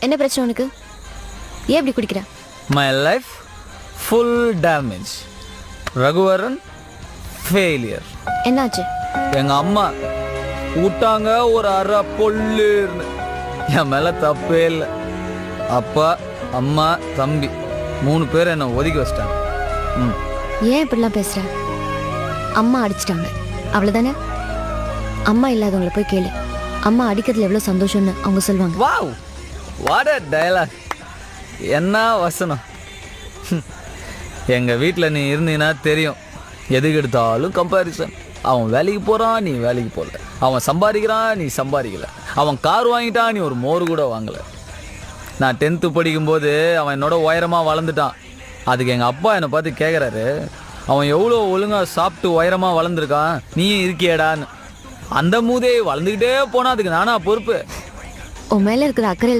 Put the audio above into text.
என்ன பிரச்சனை உனக்கு? ஏன் இப்படி குடிக்கிற? My life full damage. Raghuvaran failure. என்னாச்சு? எங்கள் அம்மா விட்டாங்க ஒரு அரை பொல்லுன்னு. என் மேலே தப்பே இல்லை. அப்பா, அம்மா, தம்பி 3 பேர் என்னை ஒதுக்கி வச்சிட்டாங்க. ஏன் இப்படிலாம் பேசுற? அம்மா அடிச்சிட்டாங்க, அவ்வளோதானே? அம்மா இல்லாதவங்கள போய் கேளு. அம்மா அடிக்கிறதுல எவ்வளோ சந்தோஷம்னு அவங்க சொல்லுவாங்க. Wow, what a dialogue! என்ன வசனம்! எங்கள் வீட்டில் நீ இருந்தீங்கன்னா தெரியும். எதுக்கு எடுத்தாலும் கம்பேரிசன். அவன் வேலைக்கு போகிறான், நீ வேலைக்கு போகல. அவன் சம்பாதிக்கிறான், நீ சம்பாதிக்கல. அவன் கார் வாங்கிட்டான், நீ ஒரு மோர் கூட வாங்கலை. நான் 10th படிக்கும்போது அவன் என்னோட உயரமாக வளர்ந்துட்டான். அதுக்கு எங்கள் அப்பா என்னை பார்த்து கேட்குறாரு, அவன் எவ்வளோ ஒழுங்காக சாப்பிட்டு உயரமாக வளர்ந்துருக்கான், நீயும் இருக்கியடான்னு. அந்த மூதே வளர்ந்துக்கிட்டே போனால் அதுக்கு நானா பொறுப்பு? உன் மேலே இருக்கிற அக்கறை